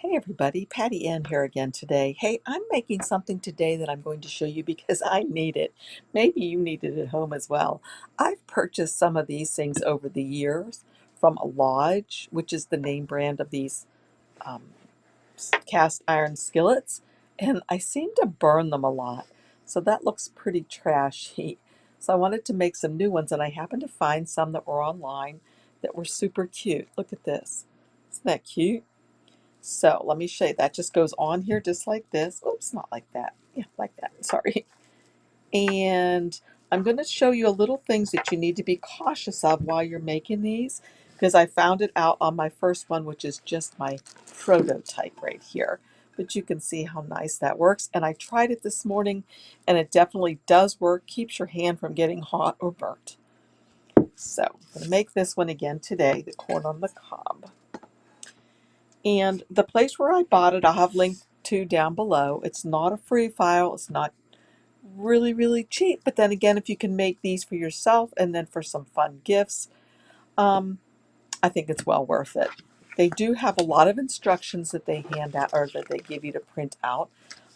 Hey everybody, Patty Ann here again today. Hey, I'm making something today that I'm going to show you because I need it. Maybe you need it at home as well. I've purchased some of these things over the years from Lodge, which is the name brand of these um, cast iron skillets, and I seem to burn them a lot. So that looks pretty trashy. So I wanted to make some new ones, and I happened to find some that were online that were super cute. Look at this. Isn't that cute? So let me show you. That just goes on here just like this. Oops, not like that. Yeah, like that. Sorry. And I'm going to show you a little things that you need to be cautious of while you're making these, because I found it out on my first one, which is just my prototype right here. But you can see how nice that works. And I tried it this morning, and it definitely does work. Keeps your hand from getting hot or burnt. So I'm going to make this one again today, the corn on the cob. And the place where I bought it, I'll have linked to down below. It's not a free file. It's not really cheap. But then again, if you can make these for yourself and then for some fun gifts, I think it's well worth it. They do have a lot of instructions that they hand out or that they give you to print out.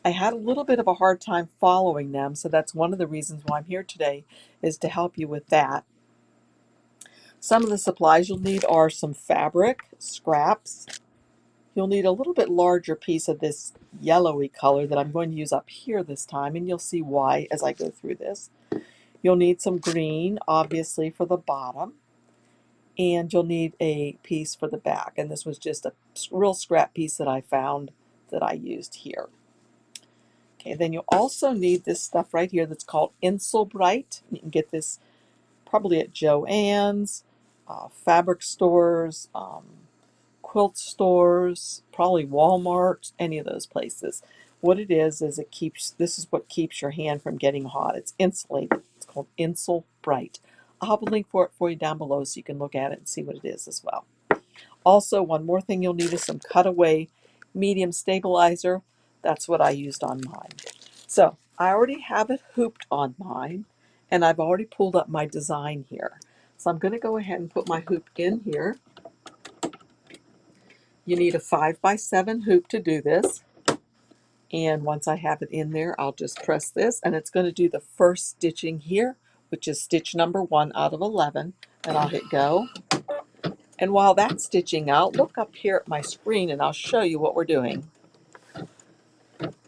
I had a little bit of a hard time following them, so that's one of the reasons why I'm here today, is to help you with that. Some of the supplies you'll need are some fabric, scraps. You'll need a little bit larger piece of this yellowy color that I'm going to use up here this time, and you'll see why as I go through this. You'll need some green, obviously, for the bottom, and you'll need a piece for the back. And this was just a real scrap piece that I found that I used here. Okay, then you'll also need this stuff right here that's called Embroidery. You can get this probably at Joann's, fabric stores, quilt stores, probably Walmart, any of those places. What it is this is what keeps your hand from getting hot. It's insulated. It's called Embroidery. I'll have a link for it for you down below so you can look at it and see what it is as well. Also, one more thing you'll need is some cutaway medium stabilizer. That's what I used on mine. So I already have it hooped on mine, and I've already pulled up my design here. So I'm going to go ahead and put my hoop in here. You need a 5x7 hoop to do this. And once I have it in there, I'll just press this, and it's going to do the first stitching here, which is stitch number 1 out of 11. And I'll hit go. And while that's stitching out, look up here at my screen and I'll show you what we're doing.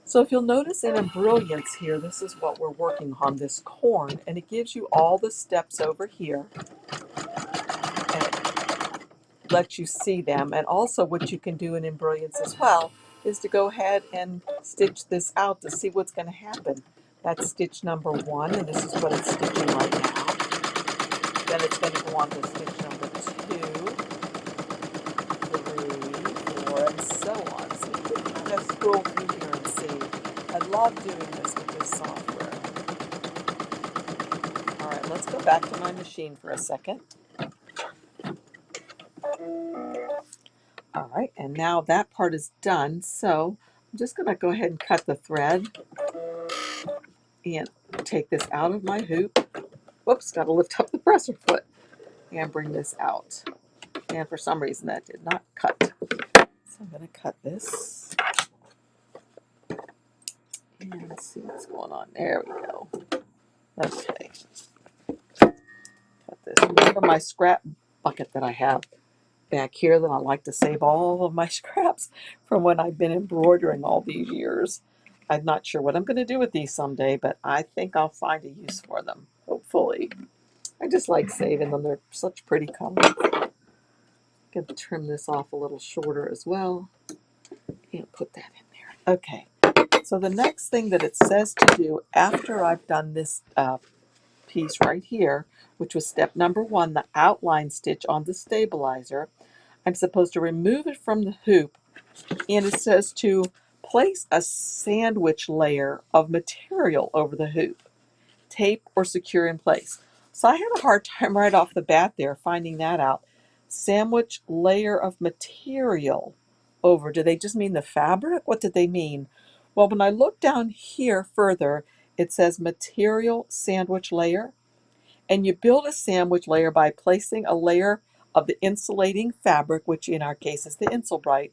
So if you'll notice in Embroiderings here, this is what we're working on, this corn, and it gives you all the steps over here. And it lets you see them. And also what you can do in Embroiderings as well is to go ahead and stitch this out to see what's going to happen. That's stitch number 1, and this is what it's stitching right now. Then it's going to go on to stitch number 2, 3, 4, and so on. So you can kind of scroll through here and see. I love doing this with this software. All right, let's go back to my machine for a second. All right, and now that part is done. So I'm just going to go ahead and cut the thread and take this out of my hoop. Whoops, got to lift up the presser foot and bring this out. And for some reason that did not cut. So I'm going to cut this. And let's see what's going on. There we go. Okay. Cut this. Remember my scrap bucket that I have back here that I like to save all of my scraps from when I've been embroidering all these years. I'm not sure what I'm going to do with these someday, but I think I'll find a use for them, hopefully. I just like saving them. They're such pretty colors. Going to trim this off a little shorter as well and put that in there. Okay. So the next thing that it says to do after I've done this piece right here, which was step number 1, the outline stitch on the stabilizer, I'm supposed to remove it from the hoop, and it says to place a sandwich layer of material over the hoop, tape or secure in place. So I had a hard time right off the bat there finding that out. Sandwich layer of material over. Do they just mean the fabric? What did they mean? Well, when I look down here further, it says material sandwich layer. And you build a sandwich layer by placing a layer of the insulating fabric, which in our case is the Embroidery,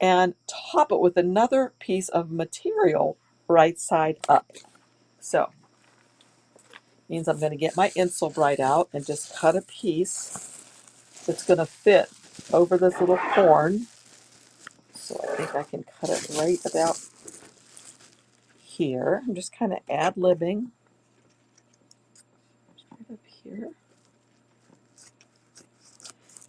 and top it with another piece of material right side up. So means I'm going to get my Embroidery out and just cut a piece that's going to fit over this little horn. So I think I can cut it right about here. I'm just kind of ad-libbing right up here.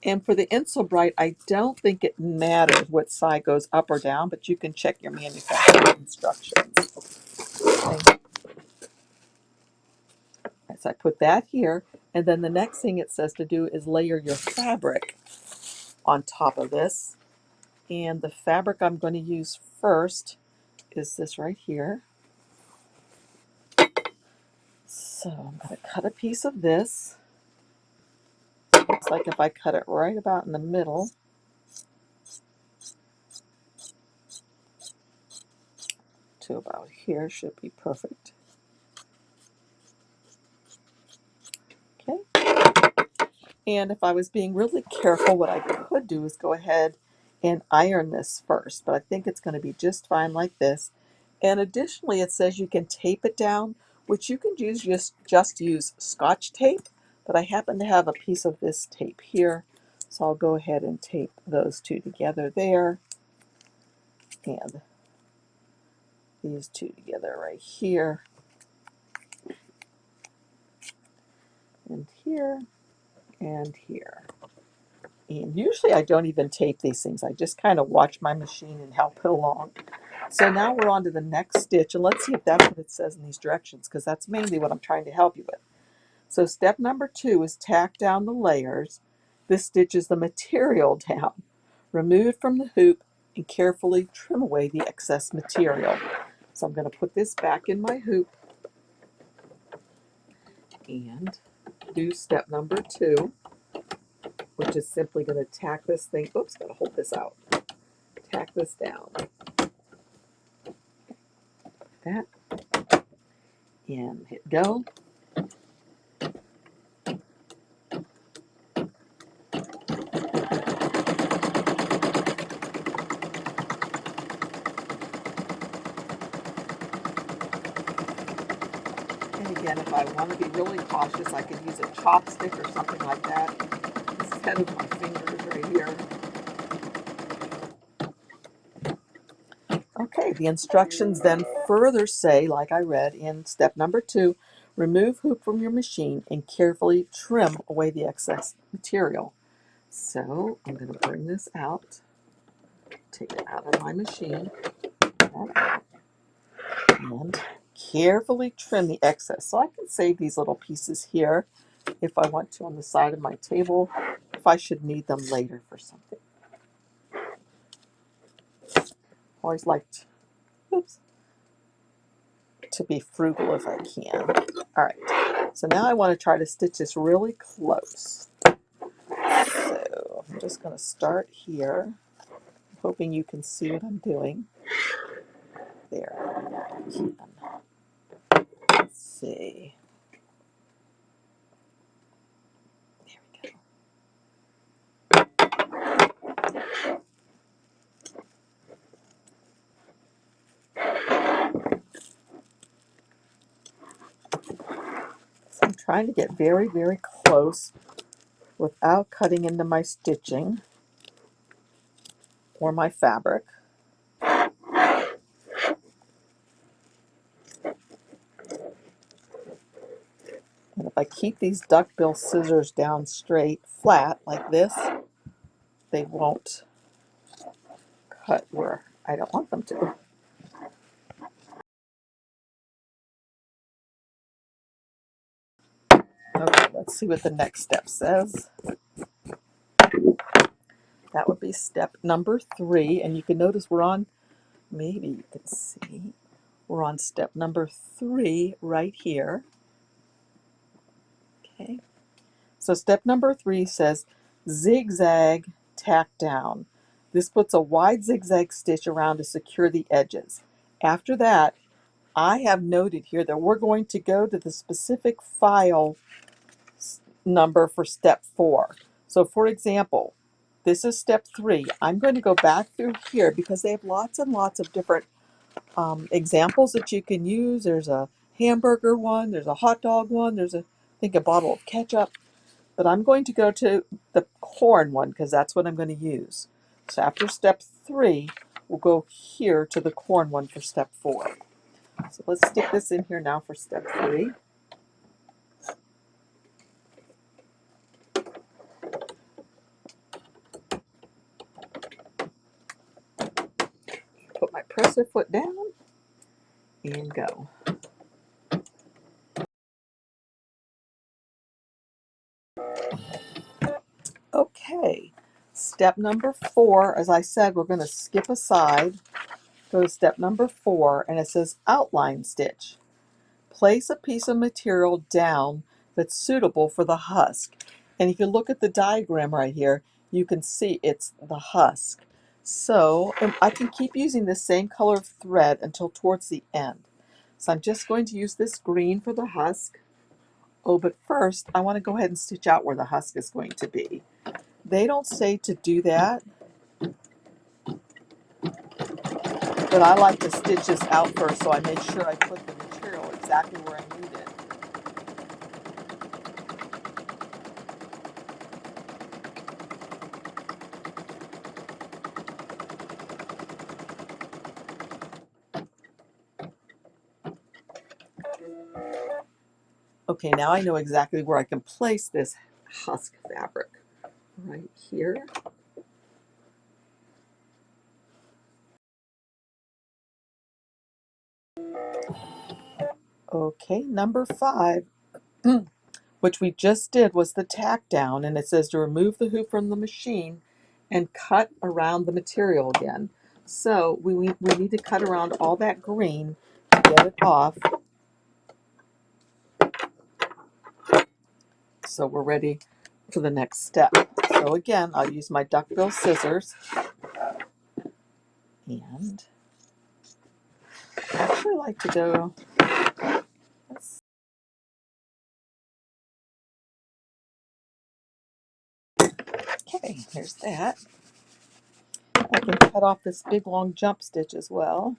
And for the Embroidery, I don't think it matters what side goes up or down, but you can check your manufacturer instructions. Okay. So I put that here, and then the next thing it says to do is layer your fabric on top of this. And the fabric I'm going to use first is this right here. So I'm going to cut a piece of this. Looks like if I cut it right about in the middle, to about here should be perfect. Okay. And if I was being really careful, what I could do is go ahead and iron this first, but I think it's going to be just fine like this. And additionally, it says you can tape it down, which you can use just use Scotch tape, but I happen to have a piece of this tape here, so I'll go ahead and tape those two together there, and these two together right here, and here, and here. And usually I don't even tape these things. I just kind of watch my machine and help it along. So now we're on to the next stitch, and let's see if that's what it says in these directions, because that's mainly what I'm trying to help you with. So step number 2 is tack down the layers. This stitches the material down. Remove it from the hoop and carefully trim away the excess material. So I'm going to put this back in my hoop and do step number 2, which is simply going to tack this thing. Oops, got to hold this out. Tack this down. That and hit go. And again, if I want to be really cautious, I could use a chopstick or something like that instead of my fingers right here. Okay, the instructions then further say, like I read in step number 2, remove hoop from your machine and carefully trim away the excess material. So I'm going to bring this out, take it out of my machine, and carefully trim the excess. So I can save these little pieces here if I want to on the side of my table, if I should need them later for something. Always liked, oops, to be frugal if I can. All right, so now I want to try to stitch this really close. So I'm just going to start here, hoping you can see what I'm doing. There, you can. Let's see. There we go. So I'm trying to get very, very close without cutting into my stitching or my fabric. And if I keep these duckbill scissors down straight, flat, like this, they won't cut where I don't want them to. Okay, let's see what the next step says. That would be step number 3, and you can notice we're on, maybe you can see, we're on step number 3 right here. Okay, so step number 3 says zigzag tack down. This puts a wide zigzag stitch around to secure the edges. After that, I have noted here that we're going to go to the specific file number for step 4. So for example, This is step 3. I'm going to go back through here because they have lots and lots of different examples that you can use. There's a hamburger one, there's a hot dog one, there's I think a bottle of ketchup. But I'm going to go to the corn one because that's what I'm going to use. So after step 3, we'll go here to the corn one for step 4. So let's stick this in here now for step 3. Put my presser foot down and go. Okay, step number 4, as I said, we're going to skip aside, go to step number 4, and it says outline stitch. Place a piece of material down that's suitable for the husk. And if you look at the diagram right here, you can see it's the husk. So I can keep using the same color of thread until towards the end. So I'm just going to use this green for the husk. Oh, but first I want to go ahead and stitch out where the husk is going to be. They don't say to do that, but I like to stitch this out first so I make sure I put the material exactly where I need it. Okay, now I know exactly where I can place this husk fabric. Right here. Okay, number 5, which we just did, was the tack down, and it says to remove the hoop from the machine and cut around the material again. So we need to cut around all that green to get it off. So we're ready for the next step. So again, I'll use my duckbill scissors, and I actually like to go, okay, here's that. I can cut off this big long jump stitch as well.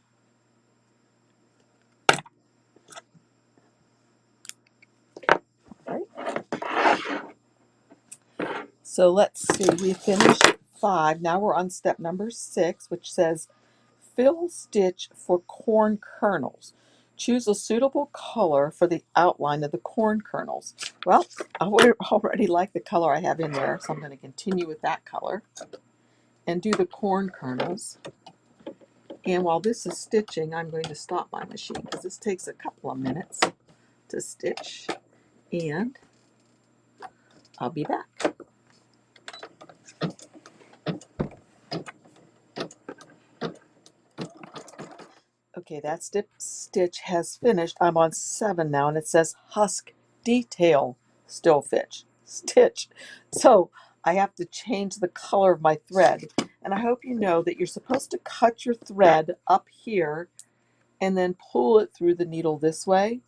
Right. So let's see, we finished 5. Now we're on step number 6, which says fill stitch for corn kernels. Choose a suitable color for the outline of the corn kernels. Well, I already like the color I have in there, so I'm going to continue with that color and do the corn kernels. And while this is stitching, I'm going to stop my machine because this takes a couple of minutes to stitch, and I'll be back. Okay, that stitch has finished. I'm on 7 now, and it says husk detail stitch. So I have to change the color of my thread. And I hope you know that you're supposed to cut your thread up here and then pull it through the needle this way.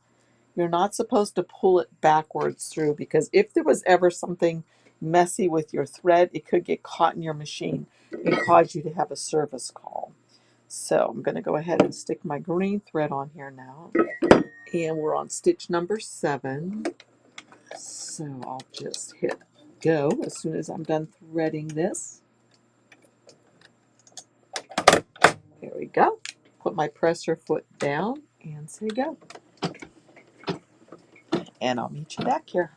You're not supposed to pull it backwards through, because if there was ever something messy with your thread, it could get caught in your machine and cause you to have a service call. So I'm going to go ahead and stick my green thread on here now. And we're on stitch number 7. So I'll just hit go as soon as I'm done threading this. There we go. Put my presser foot down and say go. And I'll meet you back here.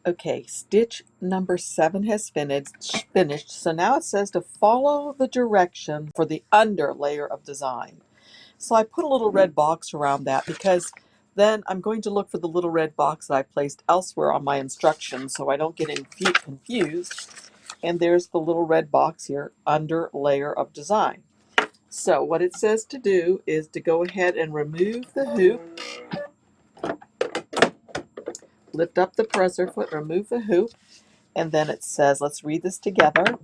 Okay, stitch number 7 has finished. So now it says to follow the direction for the under layer of design. So I put a little red box around that because then I'm going to look for the little red box that I placed elsewhere on my instructions so I don't get confused. And there's the little red box here, under layer of design. So what it says to do is to go ahead and remove the hoop, lift up the presser foot, remove the hoop, and then it says, let's read this together,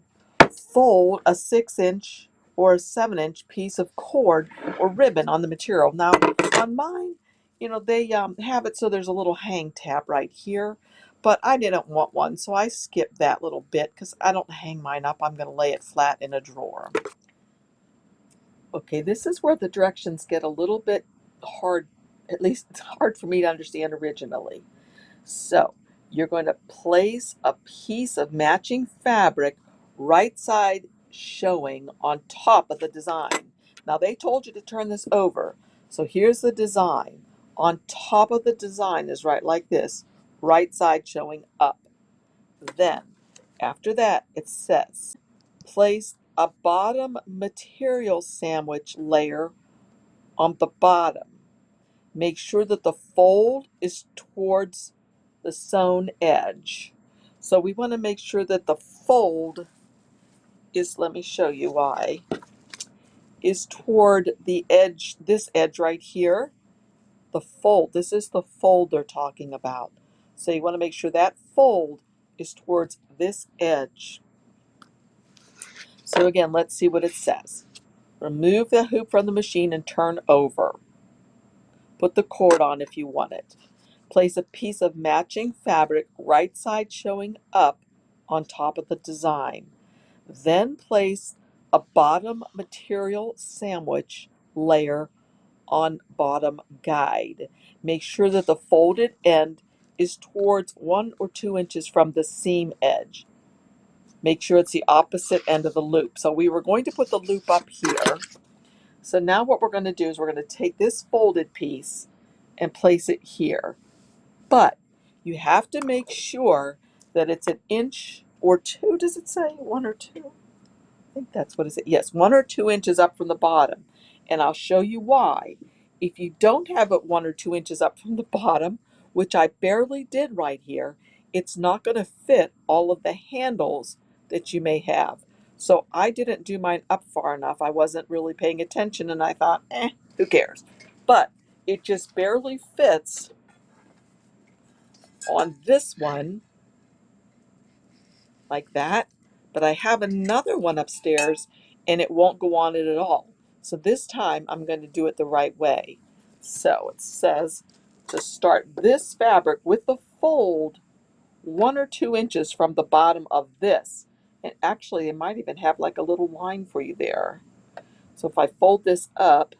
fold a 6-inch or a 7-inch piece of cord or ribbon on the material. Now on mine, you know, they have it so there's a little hang tab right here, but I didn't want one, so I skipped that little bit because I don't hang mine up. I'm going to lay it flat in a drawer. Okay, this is where the directions get a little bit hard, at least it's hard for me to understand originally. So you're going to place a piece of matching fabric right side showing on top of the design. Now they told you to turn this over. So here's the design. On top of the design is right like this, right side showing up. Then after that it says place a bottom material sandwich layer on the bottom. Make sure that the fold is towards the sewn edge. So we want to make sure that the fold is, let me show you why, is toward the edge, this edge right here. The fold, this is the fold they're talking about. So you want to make sure that fold is towards this edge. So again, let's see what it says. Remove the hoop from the machine and turn over. Put the cord on if you want it. Place a piece of matching fabric right side showing up on top of the design. Then place a bottom material sandwich layer on bottom guide. Make sure that the folded end is towards 1 or 2 inches from the seam edge. Make sure it's the opposite end of the loop. So we were going to put the loop up here. So now what we're going to do is we're going to take this folded piece and place it here. But you have to make sure that it's 1 or 2 inches, does it say? 1 or 2? I think that's what it says. Yes, 1 or 2 inches up from the bottom. And I'll show you why. If you don't have it 1 or 2 inches up from the bottom, which I barely did right here, it's not going to fit all of the handles that you may have. So I didn't do mine up far enough. I wasn't really paying attention and I thought, who cares? But it just barely fits on this one like that, but I have another one upstairs and it won't go on it at all. So this time I'm going to do it the right way. So it says to start this fabric with the fold 1 or 2 inches from the bottom of this. And actually it might even have like a little line for you there. So if I fold this up,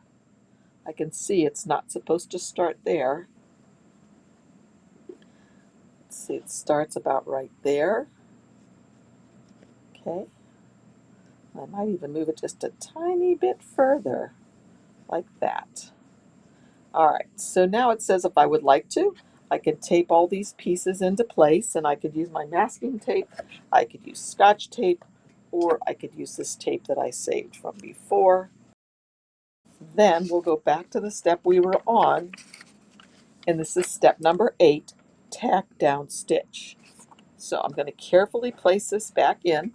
I can see it's not supposed to start there. Let's see, it starts about right there. Okay. I might even move it just a tiny bit further, like that. All right, so now it says if I would like to, I could tape all these pieces into place, and I could use my masking tape, I could use Scotch tape, or I could use this tape that I saved from before. Then we'll go back to the step we were on, and this is step number 8, tack down stitch. So I'm going to carefully place this back in.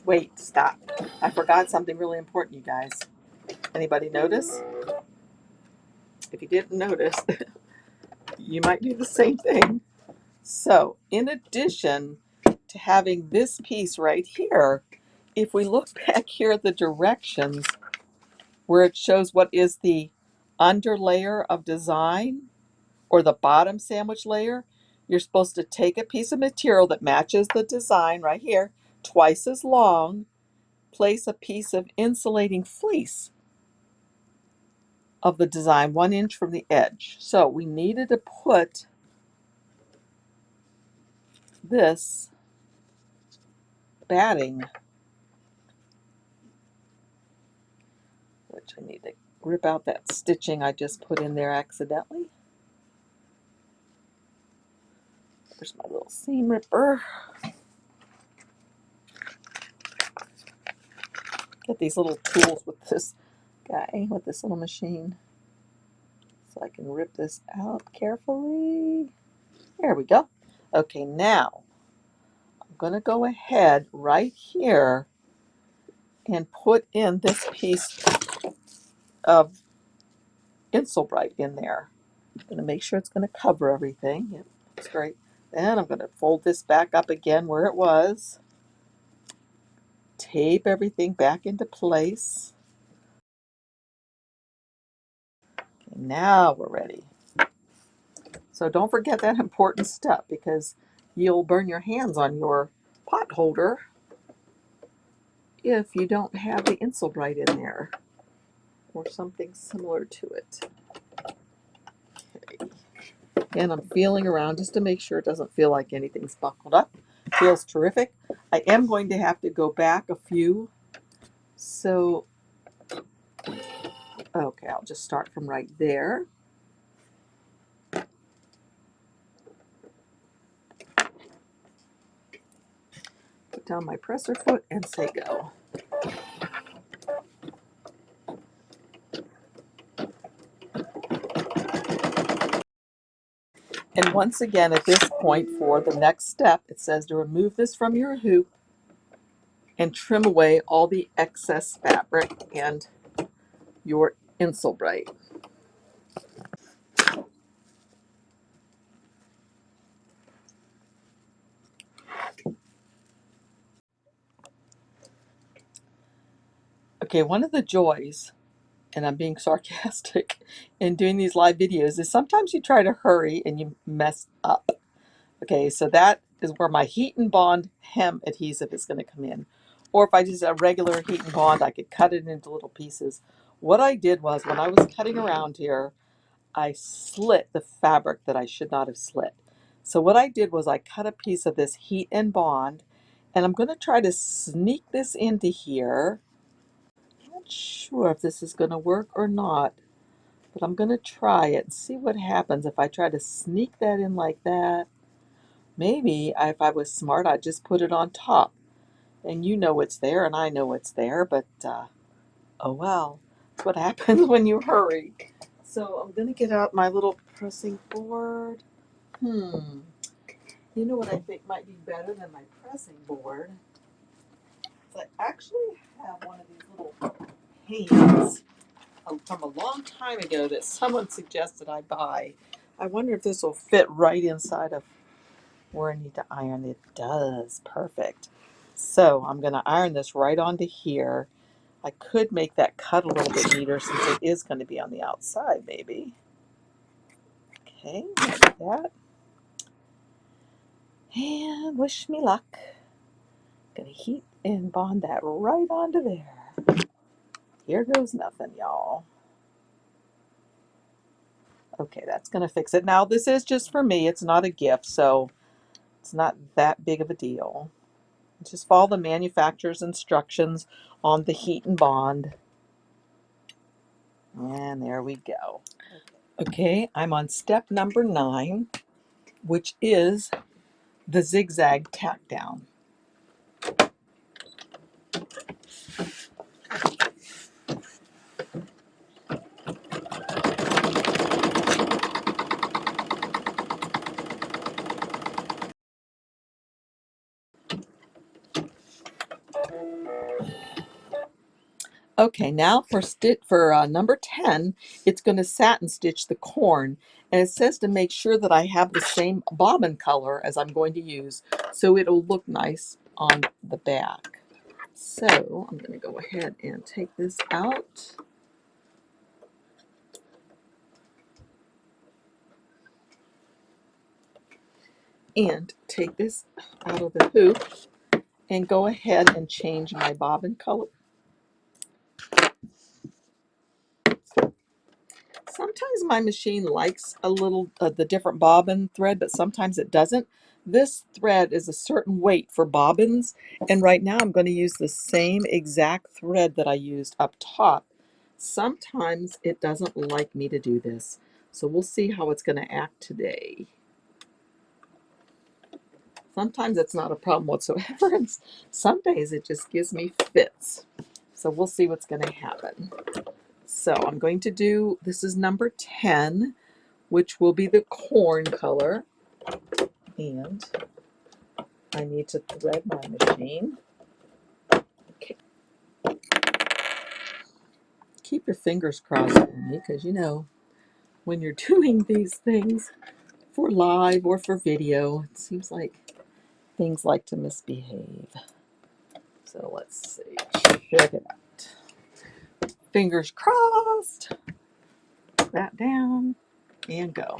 Wait, stop. I forgot something really important, you guys. Anybody notice? If you didn't notice, you might do the same thing. So, in addition to having this piece right here, if we look back here at the directions where it shows what is the under layer of design or the bottom sandwich layer, you're supposed to take a piece of material that matches the design right here, twice as long, place a piece of insulating fleece of the design 1 inch from the edge. So we needed to put this batting, which I need to rip out that stitching I just put in there accidentally. There's my little seam ripper. Get these little tools with this guy, with this little machine, so I can rip this out carefully. There we go. Okay, now I'm going to go ahead right here and put in this piece of Insulbrite in there. I'm going to make sure it's going to cover everything. Yep. That's great. Then I'm going to fold this back up again where it was. Tape everything back into place. Okay, now we're ready. So don't forget that important step because you'll burn your hands on your pot holder if you don't have the Embroidery in there or something similar to it. Okay. And I'm feeling around just to make sure it doesn't feel like anything's buckled up. Feels terrific. I am going to have to go back a few. So, okay, I'll just start from right there. Put down my presser foot and say go. And once again, at this point, for the next step, it says to remove this from your hoop and trim away all the excess fabric and your Embroidery. Okay, one of the joys, and I'm being sarcastic, in doing these live videos is sometimes you try to hurry and you mess up. Okay, so that is where my heat and bond hem adhesive is going to come in. Or if I just a regular heat and bond, I could cut it into little pieces. What I did was when I was cutting around here, I slit the fabric that I should not have slit. So what I did was I cut a piece of this heat and bond, and I'm going to try to sneak this into here. Not sure if this is going to work or not, but I'm going to try it and see what happens if I try to sneak that in like that. Maybe if I was smart, I'd just put it on top. And you know it's there, and I know it's there, but oh well. That's what happens when you hurry. So I'm going to get out my little pressing board. You know what I think might be better than my pressing board? I actually have one of these little pans from a long time ago that someone suggested I buy. I wonder if this will fit right inside of where I need to iron. It does. Perfect. So I'm going to iron this right onto here. I could make that cut a little bit neater since it is going to be on the outside maybe. Okay, like that. And wish me luck. Gonna heat and bond that right onto there. Here goes nothing, y'all. Okay, that's gonna fix it. Now this is just for me. It's not a gift, so it's not that big of a deal. Just follow the manufacturer's instructions on the heat and bond. And there we go. Okay, I'm on step number 9, which is the zigzag tack down. Okay, now for number 10, it's going to satin stitch the corn, and it says to make sure that I have the same bobbin color as I'm going to use, so it'll look nice on the back. So I'm going to go ahead and take this out. And take this out of the hoop and go ahead and change my bobbin color. Sometimes my machine likes a little the different bobbin thread, but sometimes it doesn't. This thread is a certain weight for bobbins, and right now I'm going to use the same exact thread that I used up top. Sometimes it doesn't like me to do this, so we'll see how it's going to act today. Sometimes it's not a problem whatsoever, and some days it just gives me fits. So we'll see what's going to happen. So I'm going to do, this is number 10, which will be the corn color. And I need to thread my machine. Okay. Keep your fingers crossed for me, because you know, when you're doing these things for live or for video. It seems like things like to misbehave. So let's see. Check it out. Fingers crossed. Put that down and go.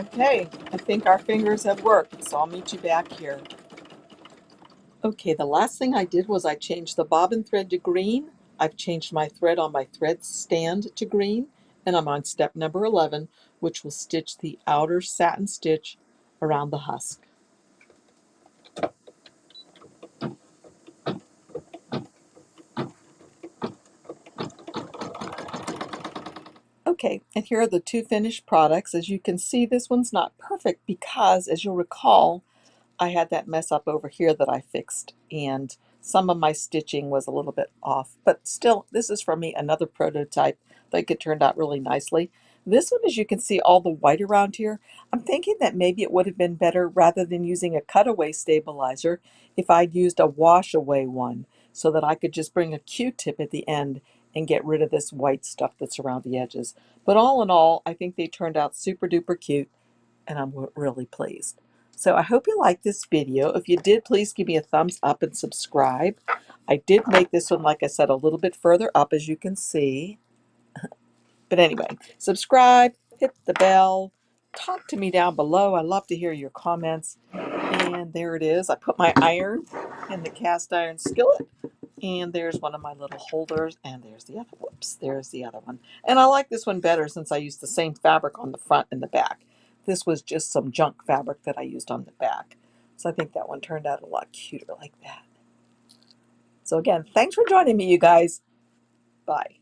Okay, I think our fingers have worked, so I'll meet you back here. Okay, the last thing I did was I changed the bobbin thread to green. I've changed my thread on my thread stand to green, and I'm on step number 11, which will stitch the outer satin stitch around the husk. Okay, and here are the two finished products. As you can see, this one's not perfect because, as you'll recall, I had that mess up over here that I fixed, and some of my stitching was a little bit off. But still, this is from me, another prototype. I think it turned out really nicely. This one, as you can see, all the white around here, I'm thinking that maybe it would have been better rather than using a cutaway stabilizer if I'd used a wash away one so that I could just bring a Q-tip at the end and get rid of this white stuff that's around the edges. But all in all, I think they turned out super duper cute, and I'm really pleased. So I hope you liked this video. If you did, please give me a thumbs up and subscribe. I did make this one, like I said, a little bit further up, as you can see. But anyway, subscribe, hit the bell, talk to me down below. I love to hear your comments. And there it is. I put my iron in the cast iron skillet. And there's one of my little holders, and there's the other. Whoops, there's the other one. And I like this one better since I used the same fabric on the front and the back. This was just some junk fabric that I used on the back. So I think that one turned out a lot cuter like that. So again, thanks for joining me, you guys. Bye.